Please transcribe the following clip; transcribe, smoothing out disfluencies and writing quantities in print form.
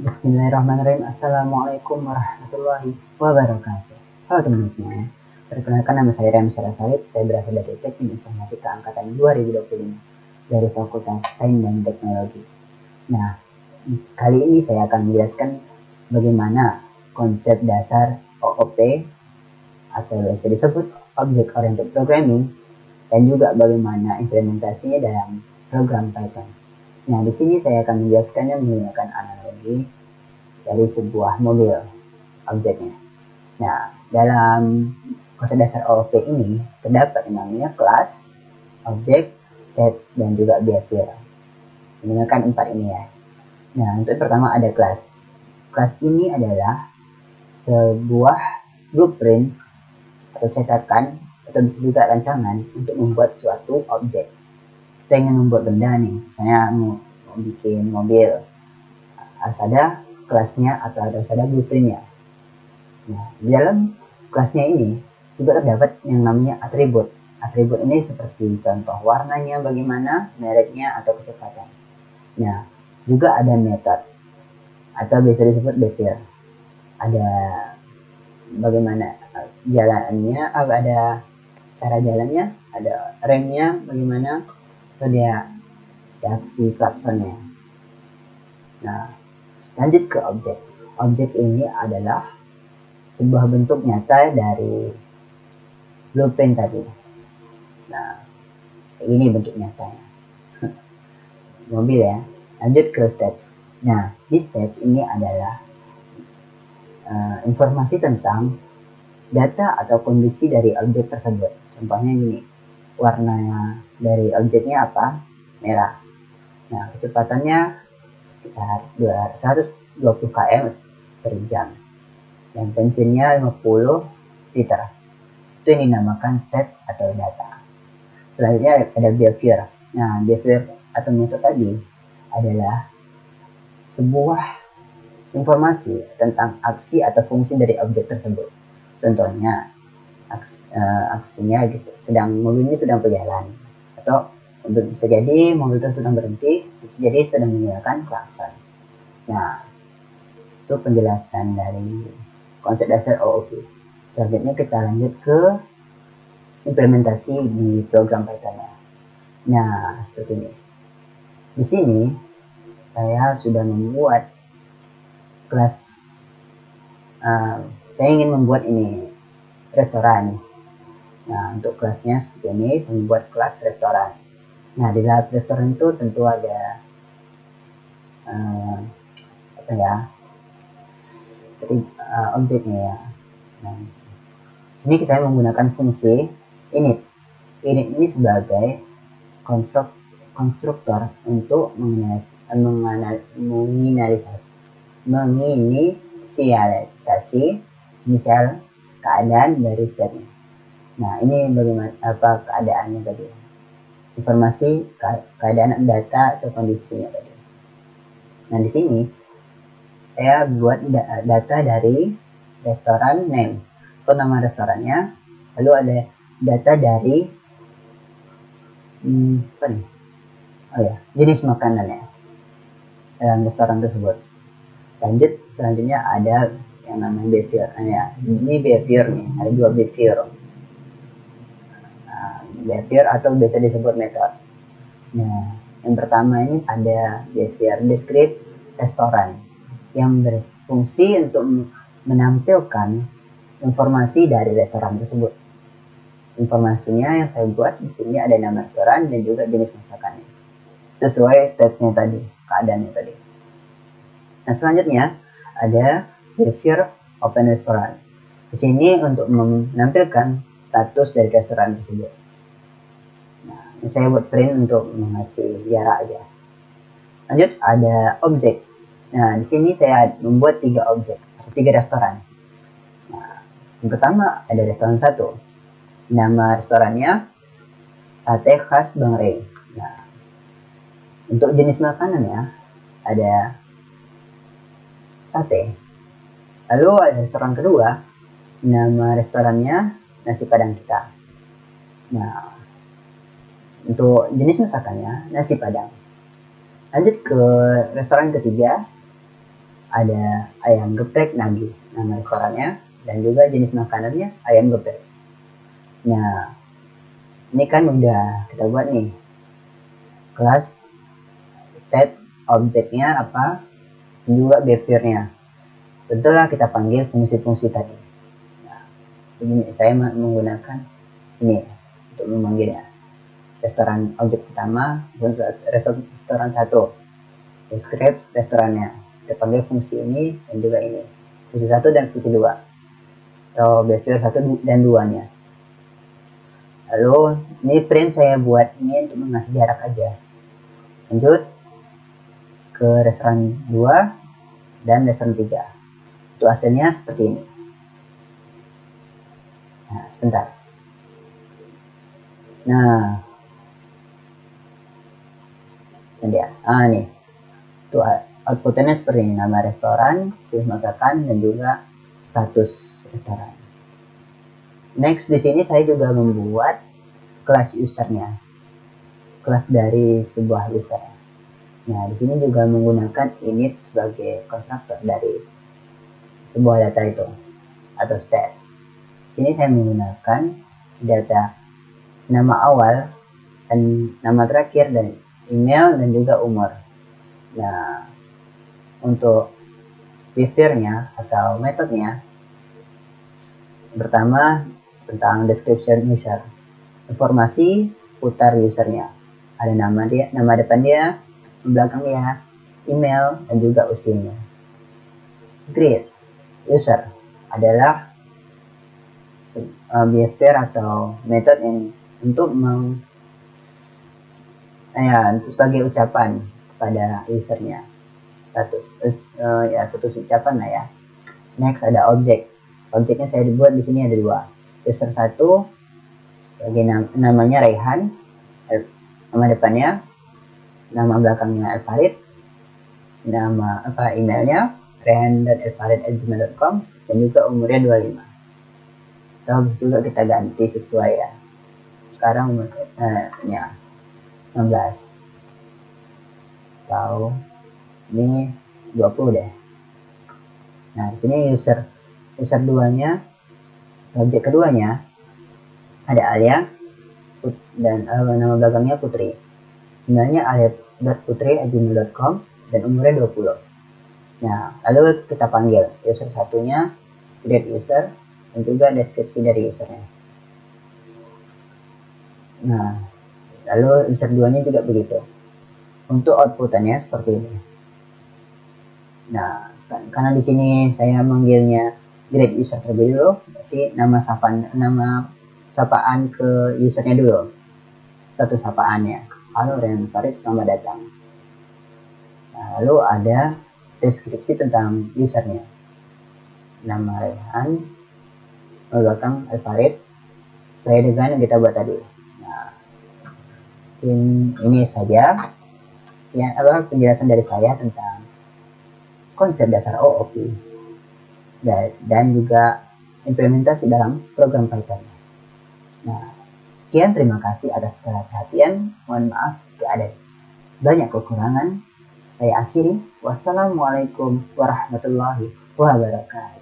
Bismillahirrahmanirrahim. Assalamualaikum warahmatullahi wabarakatuh. Halo teman-teman semuanya. Perkenalkan, nama saya Rem Syarafalid. Saya berasal dari Teknik Informatika Angkatan 2025 dari Fakultas Sains dan Teknologi. Nah, kali ini saya akan menjelaskan bagaimana konsep dasar OOP atau bisa disebut Object Oriented Programming dan juga bagaimana implementasinya dalam program Python. Nah, di sini saya akan menjelaskannya menggunakan analogi dari sebuah mobil objeknya. Nah, dalam konsep dasar OOP ini terdapat yang namanya class, object, states, dan juga behavior. Menggunakan 4 ini ya. Nah, untuk pertama ada class. Class ini adalah sebuah blueprint atau cetakan atau bisa juga rancangan untuk membuat suatu objek. Kita ingin membuat benda nih, misalnya mau bikin mobil, harus ada kelasnya atau harus ada blueprintnya. Nah, di dalam kelasnya ini juga terdapat yang namanya atribut. Atribut ini seperti contoh warnanya bagaimana, mereknya, atau kecepatan. Nah, juga ada metode atau bisa disebut behavior. Ada bagaimana jalannya, ada cara jalannya, ada remnya bagaimana, atau dia aksi klaksonnya. Nah, lanjut ke objek. Objek ini adalah sebuah bentuk nyata dari blueprint tadi. Nah, ini bentuk nyatanya. Mobil ya. Lanjut ke stats. Nah, di stats ini adalah informasi tentang data atau kondisi dari objek tersebut. Contohnya gini, warna dari objeknya apa? Merah. Nah, kecepatannya sekitar 120 km per jam. Dan bensinnya 50 liter. Itu yang dinamakan stats atau data. Selanjutnya ada behavior. Nah, behavior atau metode tadi adalah sebuah informasi tentang aksi atau fungsi dari objek tersebut. Contohnya, aksinya mobil ini sedang berjalan, atau bisa jadi mobil itu sedang berhenti, bisa jadi sedang menggunakan klakson. Nah, itu penjelasan dari konsep dasar OOP. Selanjutnya kita lanjut ke implementasi di program Python ya. Nah, seperti ini. Di sini saya sudah membuat kelas. Saya ingin membuat ini restoran. Nah, untuk kelasnya seperti ini, saya membuat kelas restoran. Nah, di dalam restoran itu tentu ada objeknya ya. Nah, sini saya menggunakan fungsi init. Init ini sebagai konstruktor untuk menginisialisasi misal keadaan dari state-nya. Nah, ini bagaimana keadaannya tadi. Informasi keadaan data atau kondisinya tadi. Nah, di sini saya buat data dari restoran name atau nama restorannya, lalu ada data dari jenis makanannya dalam restoran tersebut. Lanjut, selanjutnya ada yang namanya behavior. Ini behavior nih, ada 2 behavior. Behavior atau biasa disebut metode. Nah, yang pertama ini ada behavior describe restoran yang berfungsi untuk menampilkan informasi dari restoran tersebut. Informasinya yang saya buat di sini ada nama restoran dan juga jenis masakannya sesuai state-nya tadi, keadaannya tadi. Nah, selanjutnya ada behavior open restaurant. Di sini untuk menampilkan status dari restoran tersebut. Nah, ini saya buat print untuk mengasih jarak aja. Lanjut ada objek. Nah, di sini saya membuat 3 objek atau 3 restoran. Nah, yang pertama ada restoran 1. Nama restorannya Sate Khas Bang Rey. Nah, untuk jenis makanannya ada sate. Lalu ada restoran kedua, nama restorannya Nasi Padang Kita. Nah, untuk jenis masakannya nasi padang. Lanjut ke restoran ketiga, ada ayam geprek nagih, nama restorannya, dan juga jenis makanannya ayam geprek. Nah, ini kan udah kita buat nih kelas, stats, objeknya apa, dan juga behaviornya. Tentulah kita panggil fungsi-fungsi tadi. Nah, ini saya menggunakan ini untuk memanggilnya. Restoran objek pertama, restoran 1, describe restorannya. Kita panggil fungsi ini dan juga ini, fungsi 1 dan fungsi 2, atau behavior 1 dan 2-nya. Lalu ini print saya buat ini untuk mengasih jarak aja. Lanjut ke restoran 2 dan restoran 3. Itu hasilnya seperti ini. Nah, sebentar. Nah, ini dia. Nih. Itu outputnya seperti ini. Nama restoran, jenis masakan, dan juga status restoran. Next, di sini saya juga membuat kelas usernya. Kelas dari sebuah user. Nah, di sini juga menggunakan init sebagai konstruktor dari sebuah data itu atau stats. Di sini saya menggunakan data nama awal dan nama terakhir dan email dan juga umur. Nah, untuk behaviornya atau metodenya, pertama tentang description user, informasi seputar usernya, ada nama depan dia, belakang dia, email, dan juga usianya. Greet user adalah behavior atau metode yang untuk sebagai ucapan kepada usernya, status ucapan lah ya. Next ada objeknya saya dibuat di sini ada 2, user 1 sebagai namanya Rehan, nama depannya, nama belakangnya Elfarid, nama emailnya rehan.elfarid@gmail.com, dan juga umurnya 25. Terus juga kita ganti sesuai ya. Sekarang umurnya 16. Atau ini 20 deh. Nah, di sini user 2-nya, objek keduanya ada Alia dan nama belakangnya Putri. Emailnya alia.putri@gmail.com dan umurnya 20. Nah, lalu kita panggil user 1-nya, create user, dan juga deskripsi dari usernya. Nah, lalu user 2-nya juga begitu. Untuk outputannya seperti ini. Nah, karena di sini saya manggilnya create user terlebih dulu, berarti nama sapaan ke usernya dulu. Satu sapaannya. Halo Rehan Farid, selamat datang. Nah, lalu ada deskripsi tentang usernya, nama Rehan, belakang Alfarid, sesuai dengan yang kita buat tadi. Nah, ini saja penjelasan dari saya tentang konsep dasar OOP dan juga implementasi dalam program Python. Nah, sekian, terima kasih atas segala perhatian. Mohon maaf jika ada banyak kekurangan. Saya akhiri. Wassalamualaikum warahmatullahi wabarakatuh.